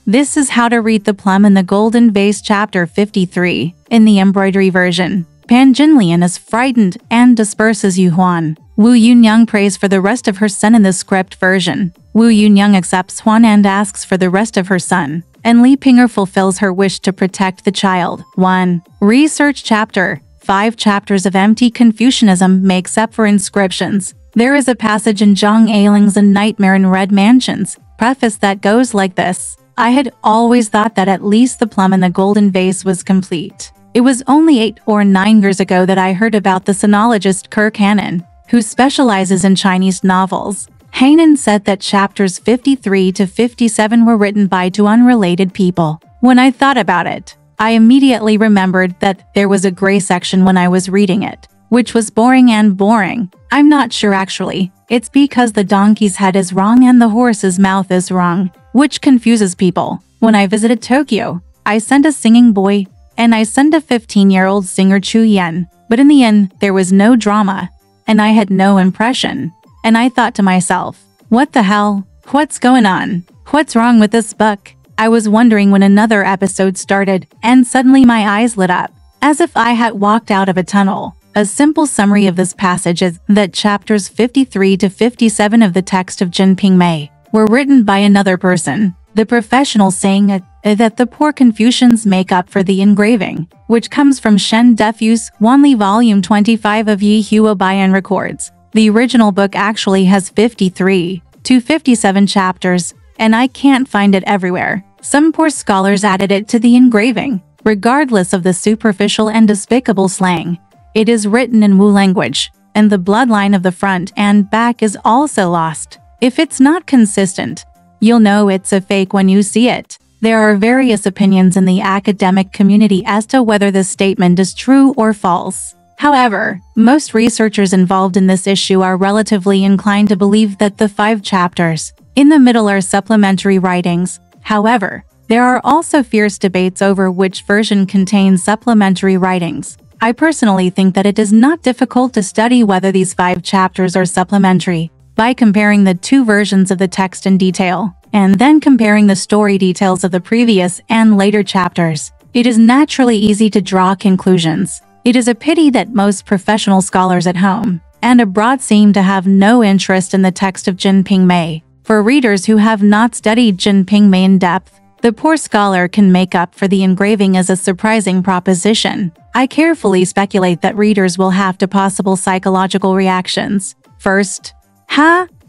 This is how to read The Plum in the Golden Vase Chapter 53. In the embroidery version, Pan Jinlian is frightened and disperses Yu Huan. Wu Yunyang prays for the rest of her son in the script version. Wu Yunyang accepts Huan and asks for the rest of her son. And Li Pinger fulfills her wish to protect the child. 1. Research Chapter 5 chapters of empty Confucianism makes up for inscriptions. There is a passage in Zhang Ailing's A Nightmare in Red Mansions preface that goes like this. I had always thought that at least The Plum in the Golden Vase was complete. It was only 8 or 9 years ago that I heard about the sinologist Kirk Hannon, who specializes in Chinese novels. Hannon said that chapters 53 to 57 were written by two unrelated people. When I thought about it, I immediately remembered that there was a gray section when I was reading it, which was boring and boring. I'm not sure actually. It's because the donkey's head is wrong and the horse's mouth is wrong, which confuses people. When I visited Tokyo, I sent a singing boy, and I sent a 15-year-old singer Chu Yen, but in the end, there was no drama, and I had no impression. And I thought to myself, what the hell? What's going on? What's wrong with this book? I was wondering when another episode started, and suddenly my eyes lit up, as if I had walked out of a tunnel. A simple summary of this passage is that chapters 53 to 57 of the text of Jin Ping Mei were written by another person, the professional saying that the poor Confucians make up for the engraving, which comes from Shen Defu's Wanli Volume 25 of Yi Hua Bayan Records. The original book actually has 53 to 57 chapters, and I can't find it everywhere. Some poor scholars added it to the engraving. Regardless of the superficial and despicable slang, it is written in Wu language, and the bloodline of the front and back is also lost. If it's not consistent, you'll know it's a fake when you see it. There are various opinions in the academic community as to whether this statement is true or false. However, most researchers involved in this issue are relatively inclined to believe that the 5 chapters in the middle are supplementary writings. However, there are also fierce debates over which version contains supplementary writings. I personally think that it is not difficult to study whether these 5 chapters are supplementary by comparing the 2 versions of the text in detail, and then comparing the story details of the previous and later chapters. It is naturally easy to draw conclusions. It is a pity that most professional scholars at home and abroad seem to have no interest in the text of Jin Ping Mei. For readers who have not studied Jin Ping Mei in depth, the poor scholar can make up for the engraving as a surprising proposition. I carefully speculate that readers will have to possible psychological reactions. First,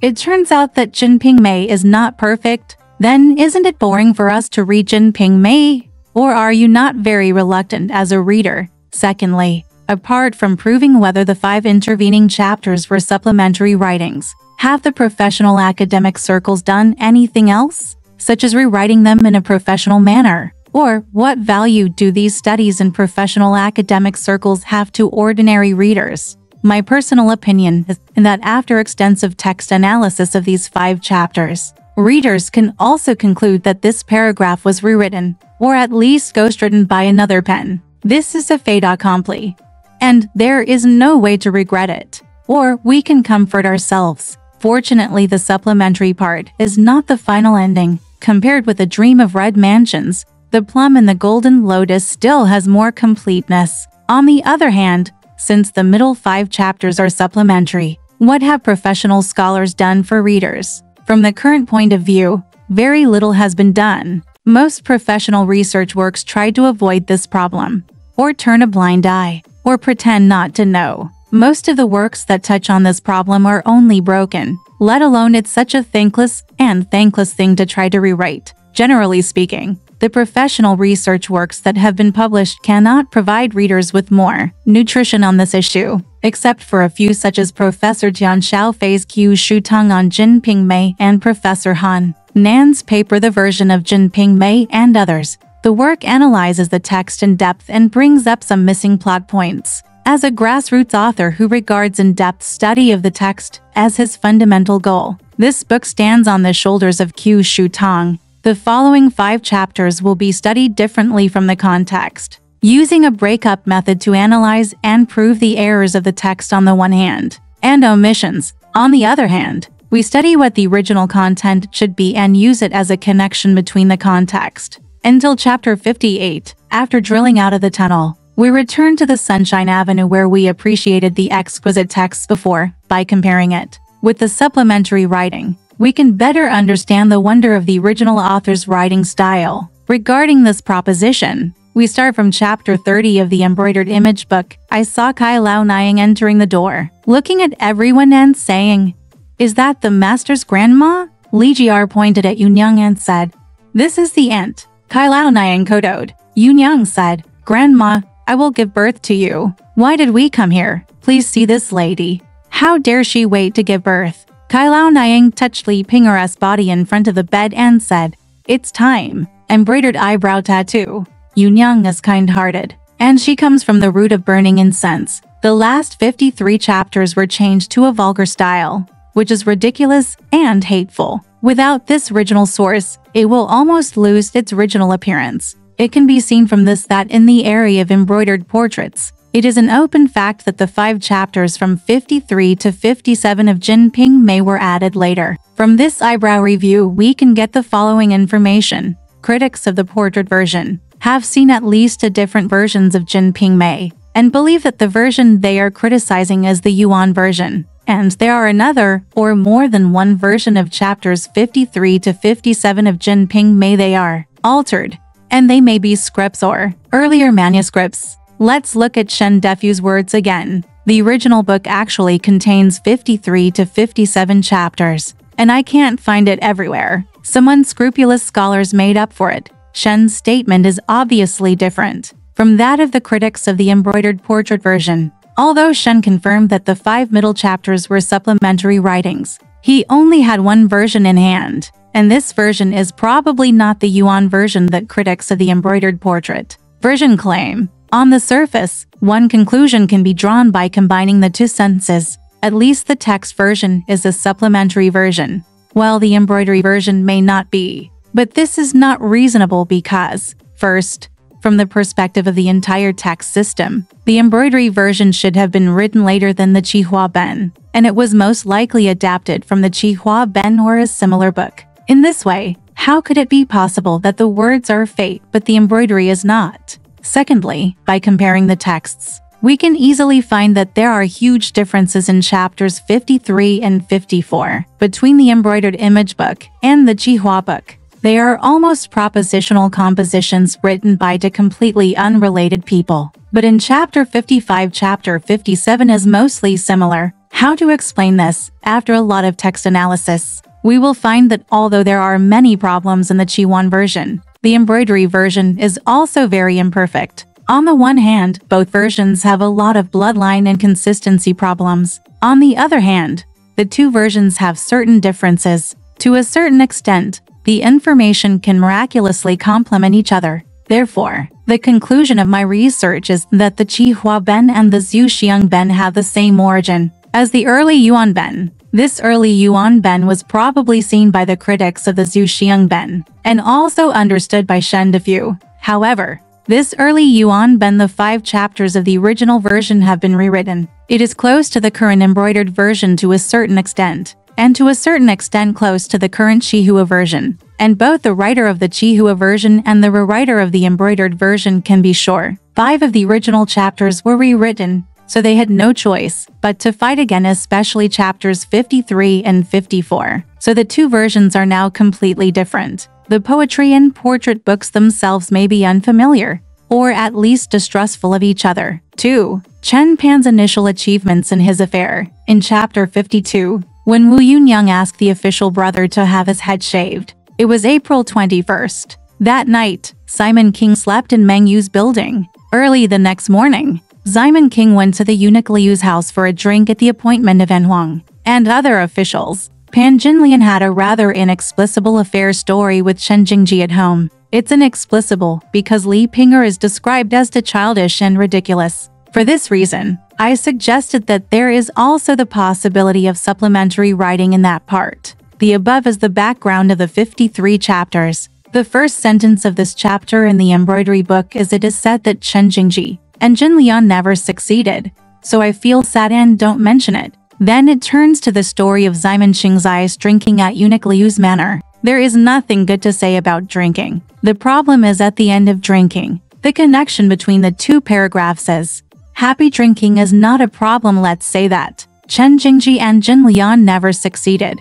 it turns out that Jin Ping Mei is not perfect. Then isn't it boring for us to read Jin Ping Mei? Or are you not very reluctant as a reader? Secondly, apart from proving whether the 5 intervening chapters were supplementary writings, have the professional academic circles done anything else, such as rewriting them in a professional manner? Or what value do these studies in professional academic circles have to ordinary readers? My personal opinion is that after extensive text analysis of these 5 chapters, readers can also conclude that this paragraph was rewritten, or at least ghostwritten by another pen. This is a fait accompli, and there is no way to regret it, or we can comfort ourselves. Fortunately, the supplementary part is not the final ending. Compared with A Dream of Red Mansions, The Plum in the Golden Lotus still has more completeness. On the other hand, since the middle 5 chapters are supplementary, what have professional scholars done for readers? From the current point of view, very little has been done. Most professional research works try to avoid this problem, or turn a blind eye, or pretend not to know. Most of the works that touch on this problem are only broken, let alone it's such a thankless thing to try to rewrite. Generally speaking, the professional research works that have been published cannot provide readers with more nutrition on this issue, except for a few such as Professor Jian Xiaofei's Q Shutang on Jin Ping Mei and Professor Han Nan's paper The Version of Jin Ping Mei and others. The work analyzes the text in depth and brings up some missing plot points. As a grassroots author who regards in-depth study of the text as his fundamental goal, this book stands on the shoulders of Q Shutang. The following 5 chapters will be studied differently from the context, using a breakup method to analyze and prove the errors of the text on the one hand, and omissions, on the other hand. We study what the original content should be and use it as a connection between the context. Until chapter 58, after drilling out of the tunnel, we return to the Sunshine Avenue where we appreciated the exquisite texts before. By comparing it with the supplementary writing, we can better understand the wonder of the original author's writing style. Regarding this proposition, we start from chapter 30 of the embroidered image book. I saw Kai Lao Nying entering the door, looking at everyone and saying, "Is that the master's grandma?" Li Jiar pointed at Yunyang and said, "This is the aunt." Kai Lao Nying kodoed. Yunyang said, "Grandma, I will give birth to you. Why did we come here? Please see this lady. How dare she wait to give birth?" Kai Lao Nying touched Li Ping'er's body in front of the bed and said, "It's time." Embroidered eyebrow tattoo. Yunyang is kind-hearted, and she comes from the root of burning incense. The last 53 chapters were changed to a vulgar style, which is ridiculous and hateful. Without this original source, it will almost lose its original appearance. It can be seen from this that in the area of embroidered portraits, it is an open fact that the 5 chapters from 53 to 57 of Jin Ping Mei were added later. From this eyebrow review, we can get the following information. Critics of the portrait version have seen at least 2 different versions of Jin Ping Mei, and believe that the version they are criticizing is the Yuan version. And there are another, or more than one version of chapters 53 to 57 of Jin Ping Mei they are altered, and they may be scripts or earlier manuscripts. Let's look at Shen Defu's words again. The original book actually contains 53 to 57 chapters, and I can't find it everywhere. Some unscrupulous scholars made up for it. Shen's statement is obviously different from that of the critics of the embroidered portrait version. Although Shen confirmed that the 5 middle chapters were supplementary writings, he only had one version in hand, and this version is probably not the Yuan version that critics of the embroidered portrait version claim. On the surface, one conclusion can be drawn by combining the 2 sentences. At least the text version is a supplementary version, while the embroidery version may not be. But this is not reasonable because, first, from the perspective of the entire text system, the embroidery version should have been written later than the Qihua Ben, and it was most likely adapted from the Qihua Ben or a similar book. In this way, how could it be possible that the words are fake but the embroidery is not? Secondly, by comparing the texts, we can easily find that there are huge differences in chapters 53 and 54 between the embroidered image book and the Qihua book. They are almost propositional compositions written by 2 completely unrelated people. But in chapter 55, chapter 57 is mostly similar. How to explain this? After a lot of text analysis, we will find that although there are many problems in the Qihua version, the embroidery version is also very imperfect. On the one hand, both versions have a lot of bloodline and consistency problems. On the other hand, the 2 versions have certain differences. To a certain extent, the information can miraculously complement each other. Therefore, the conclusion of my research is that the Qihua Ben and the Zhuxiang Ben have the same origin as the early Yuan Ben. This early Yuan Ben was probably seen by the critics of the Zhuxiang Ben, and also understood by Shen Defu. However, this early Yuan Ben, the 5 chapters of the original version have been rewritten. It is close to the current embroidered version to a certain extent, and to a certain extent close to the current Qihua version. And both the writer of the Qihua version and the rewriter of the embroidered version can be sure 5 of the original chapters were rewritten, so they had no choice but to fight again, especially chapters 53 and 54. So the 2 versions are now completely different. The poetry and portrait books themselves may be unfamiliar, or at least distrustful of each other. 2. Chen Pan's initial achievements in his affair. In chapter 52, when Wu Yunyang asked the official brother to have his head shaved, it was April 21st. That night, Simon King slept in Meng Yu's building. Early the next morning, Simon King went to the eunuch Liu's house for a drink at the appointment of En Huang and other officials. Pan Jinlian had a rather inexplicable affair story with Shen Jingji at home. It's inexplicable because Li Ping'er is described as too childish and ridiculous. For this reason, I suggested that there is also the possibility of supplementary writing in that part. The above is the background of the 53 chapters. The first sentence of this chapter in the embroidery book is it is said that Chen Jingji and Jin Lian never succeeded, so I feel sad and don't mention it. Then it turns to the story of Ximen Xingzai's drinking at Eunuch Liu's manor. There is nothing good to say about drinking. The problem is at the end of drinking. The connection between the two paragraphs is, happy drinking is not a problem, let's say that. Chen Jingji and Jin Lian never succeeded.